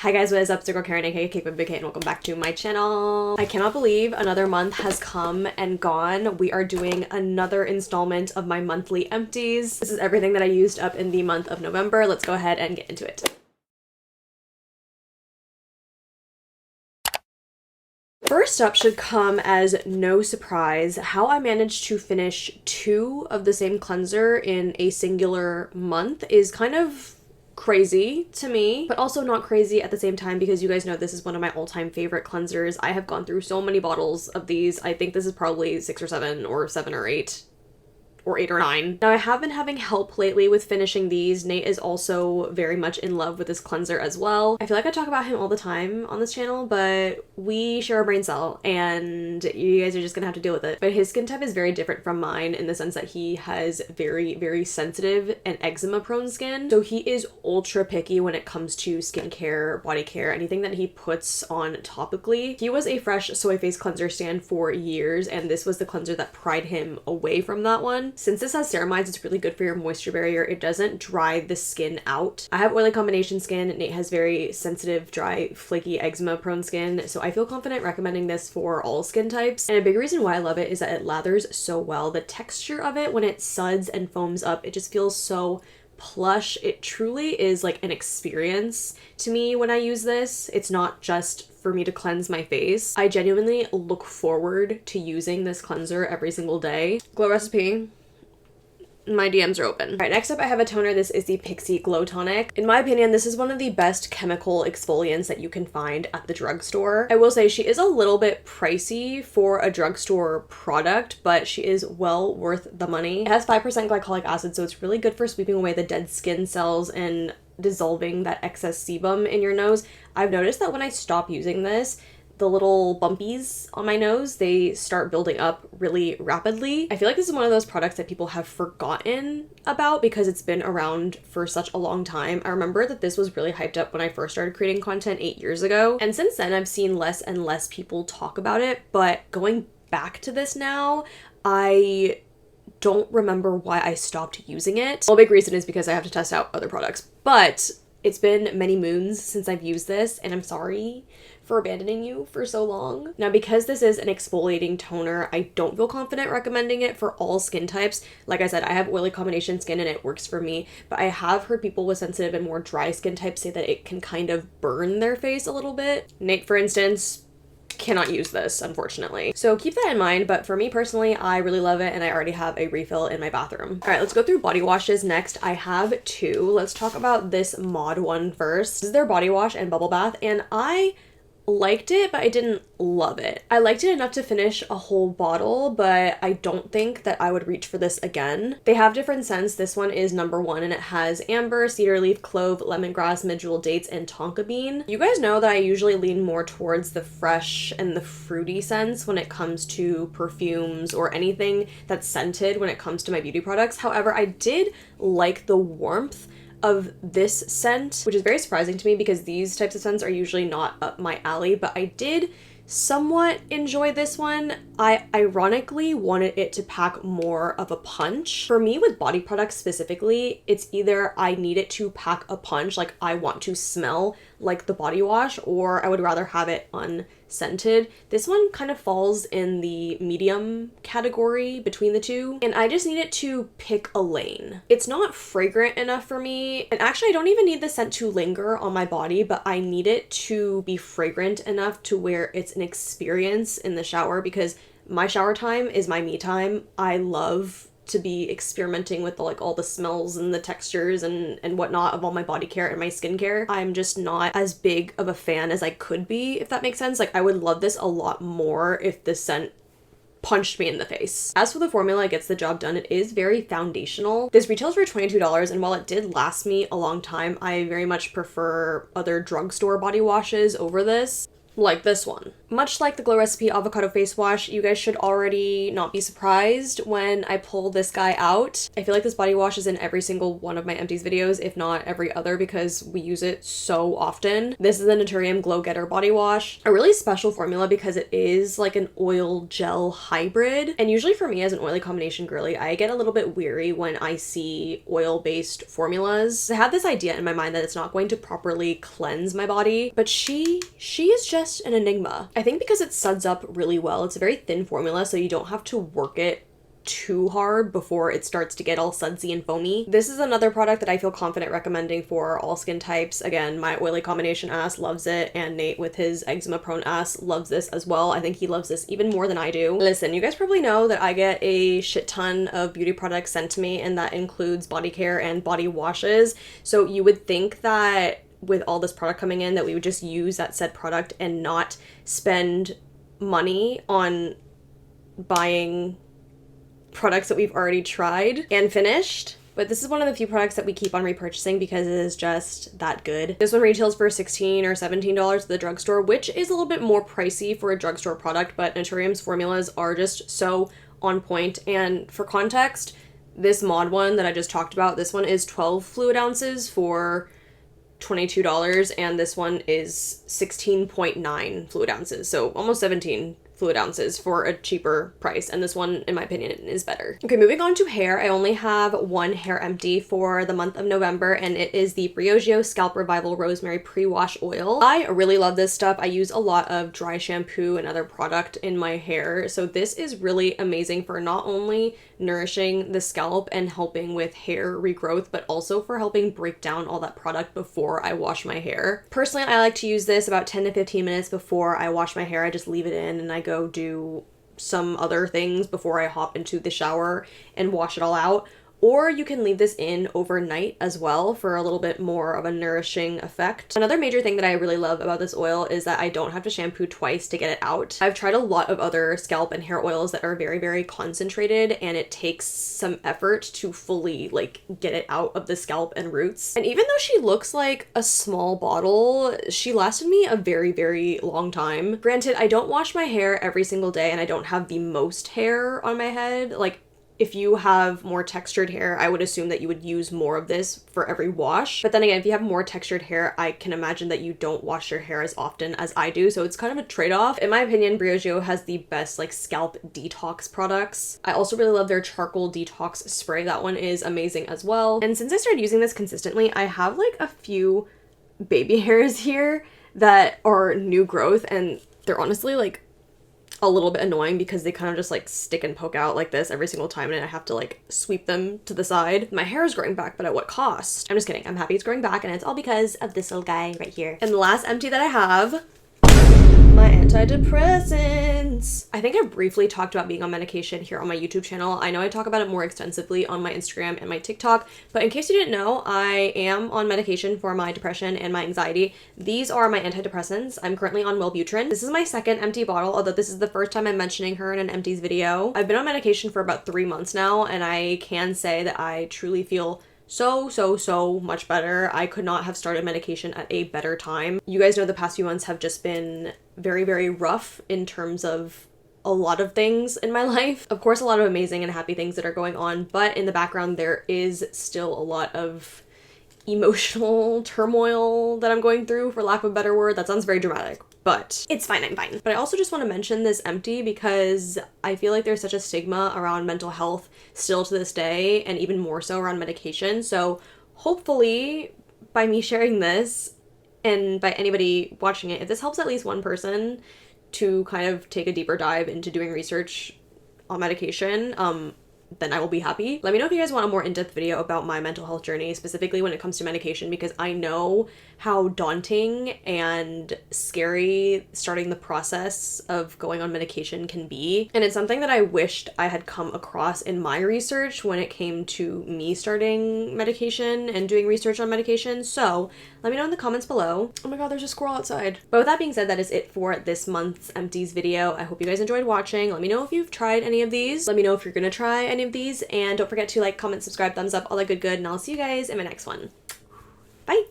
Hi guys, what is up? It's your girl Karen, aka cakedbybabyk, and welcome back to my channel. I cannot believe another month has come and gone. We are doing another installment of my monthly empties. This is everything that I used up in the month of November. Let's go ahead and get into it. First up should come as no surprise how I managed to finish 2 of the same cleanser in a singular month is kind of crazy to me, but also not crazy at the same time because you guys know this is one of my all-time favorite cleansers. I have gone through so many bottles of these. I think this is probably 6 or 7 or 7 or 8 or 8 or 9. Now I have been having help lately with finishing these. Nate is also very much in love with this cleanser as well. I feel like I talk about him all the time on this channel, but we share a brain cell and you guys are just gonna have to deal with it. But his skin type is very different from mine in the sense that he has very sensitive and eczema prone skin. So he is ultra picky when it comes to skincare, body care, anything that he puts on topically. He was a Fresh Soy Face cleanser stan for years, and this was the cleanser that pried him away from that one. Since this has ceramides, it's really good for your moisture barrier. It doesn't dry the skin out. I have oily combination skin. Nate has very sensitive, dry, flaky, eczema prone skin. So I feel confident recommending this for all skin types. And a big reason why I love it is that it lathers so well. The texture of it when it suds and foams up, it just feels so plush. It truly is like an experience to me when I use this. It's not just for me to cleanse my face. I genuinely look forward to using this cleanser every single day. Glow Recipe. My DMs are open. All right, next up I have a toner. This is the Pixi Glow Tonic. In my opinion, this is one of the best chemical exfoliants that you can find at the drugstore. I will say she is a little bit pricey for a drugstore product, but she is well worth the money. It has 5% glycolic acid, so it's really good for sweeping away the dead skin cells and dissolving that excess sebum in your nose. I've noticed that when I stop using this, the little bumpies on my nose, they start building up really rapidly. I feel like this is one of those products that people have forgotten about because it's been around for such a long time. I remember that this was really hyped up when I first started creating content 8 years ago. And since then, I've seen less and less people talk about it. But going back to this now, I don't remember why I stopped using it. Well, a big reason is because I have to test out other products. But it's been many moons since I've used this, and I'm sorry for abandoning you for so long. Now, because this is an exfoliating toner, I don't feel confident recommending it for all skin types. Like I said, I have oily combination skin and it works for me, but I have heard people with sensitive and more dry skin types say that it can kind of burn their face a little bit. Nate, for instance, cannot use this, unfortunately. So keep that in mind, but for me personally, I really love it and I already have a refill in my bathroom. All right, let's go through body washes next. I have 2. Let's talk about this Mod one first. This is their body wash and bubble bath, and I liked it, but I didn't love it. I liked it enough to finish a whole bottle, but I don't think that I would reach for this again. They have different scents. This one is number 1 and it has amber, cedar leaf, clove, lemongrass, medjool dates, and tonka bean. You guys know that I usually lean more towards the fresh and the fruity scents when it comes to perfumes or anything that's scented when it comes to my beauty products. However, I did like the warmth of this scent, which is very surprising to me because these types of scents are usually not up my alley, but I did somewhat enjoy this one. I ironically wanted it to pack more of a punch. For me with body products specifically, it's either I need it to pack a punch, like I want to smell like the body wash, or I would rather have it unscented. This one kind of falls in the medium category between the two, and I just need it to pick a lane. It's not fragrant enough for me, and actually I don't even need the scent to linger on my body, but I need it to be fragrant enough to where it's an experience in the shower, because my shower time is my me time. I love to be experimenting with all the smells and the textures and whatnot of all my body care and my skincare. I'm just not as big of a fan as I could be, if that makes sense. Like, I would love this a lot more if the scent punched me in the face. As for the formula, it gets the job done. It is very foundational. This retails for $22, and while it did last me a long time, I very much prefer other drugstore body washes over this, like this one. Much like the Glow Recipe Avocado Face Wash, you guys should already not be surprised when I pull this guy out. I feel like this body wash is in every single one of my empties videos, if not every other, because we use it so often. This is the Naturium Glow Getter Body Wash. A really special formula because it is like an oil gel hybrid. And usually for me as an oily combination girly, I get a little bit weary when I see oil-based formulas. I have this idea in my mind that it's not going to properly cleanse my body, but she is just an enigma. I think because it suds up really well. It's a very thin formula, so you don't have to work it too hard before it starts to get all sudsy and foamy. This is another product that I feel confident recommending for all skin types. Again, my oily combination ass loves it, and Nate with his eczema prone ass loves this as well. I think he loves this even more than I do. Listen, you guys probably know that I get a shit ton of beauty products sent to me, and that includes body care and body washes. So you would think that with all this product coming in that we would just use that said product and not spend money on buying products that we've already tried and finished. But this is one of the few products that we keep on repurchasing because it is just that good. This one retails for $16 or $17 at the drugstore, which is a little bit more pricey for a drugstore product, but Naturium's formulas are just so on point. And for context, this mod one that I just talked about, this one is 12 fluid ounces for $22, and this one is 16.9 fluid ounces, so almost 17 fluid ounces for a cheaper price, and this one, in my opinion, is better. Okay, moving on to hair. I only have one hair empty for the month of November, and it is the Briogeo Scalp Revival Rosemary Pre-Wash Oil. I really love this stuff. I use a lot of dry shampoo and other product in my hair, so this is really amazing for not only nourishing the scalp and helping with hair regrowth, but also for helping break down all that product before I wash my hair. Personally, I like to use this about 10 to 15 minutes before I wash my hair. I just leave it in and I go do some other things before I hop into the shower and wash it all out. Or you can leave this in overnight as well for a little bit more of a nourishing effect. Another major thing that I really love about this oil is that I don't have to shampoo twice to get it out. I've tried a lot of other scalp and hair oils that are very, very concentrated, and it takes some effort to fully like get it out of the scalp and roots. And even though she looks like a small bottle, she lasted me a very, very long time. Granted, I don't wash my hair every single day and I don't have the most hair on my head. Like, if you have more textured hair, I would assume that you would use more of this for every wash. But then again, if you have more textured hair, I can imagine that you don't wash your hair as often as I do. So it's kind of a trade-off. In my opinion, Briogeo has the best like scalp detox products. I also really love their charcoal detox spray. That one is amazing as well. And since I started using this consistently, I have like a few baby hairs here that are new growth, and they're honestly like a little bit annoying because they kind of just like stick and poke out like this every single time, and I have to like sweep them to the side. My hair is growing back, but at what cost? I'm just kidding. I'm happy it's growing back, and it's all because of this little guy right here. And the last empty that I have, my antidepressants. I think I briefly talked about being on medication here on my YouTube channel. I know I talk about it more extensively on my Instagram and my TikTok, but in case you didn't know, I am on medication for my depression and my anxiety. These are my antidepressants. I'm currently on wellbutrin. This is my second empty bottle, although this is the first time I'm mentioning her in an empties video. I've been on medication for about 3 months now, and I can say that I truly feel so much better. I could not have started medication at a better time. You guys know the past few months have just been very, very rough in terms of a lot of things in my life. Of course, a lot of amazing and happy things that are going on, but in the background, there is still a lot of emotional turmoil that I'm going through, for lack of a better word. That sounds very dramatic, but it's fine, I'm fine. But I also just want to mention this empty because I feel like there's such a stigma around mental health still to this day, and even more so around medication. So hopefully by me sharing this, and by anybody watching it, if this helps at least one person to kind of take a deeper dive into doing research on medication, then I will be happy. Let me know if you guys want a more in-depth video about my mental health journey, specifically when it comes to medication, because I know how daunting and scary starting the process of going on medication can be. And it's something that I wished I had come across in my research when it came to me starting medication and doing research on medication. So let me know in the comments below. Oh my god, there's a squirrel outside. But with that being said, that is it for this month's empties video. I hope you guys enjoyed watching. Let me know if you've tried any of these. Let me know if you're gonna try any of these. And don't forget to like, comment, subscribe, thumbs up, all that good, and I'll see you guys in my next one. Bye!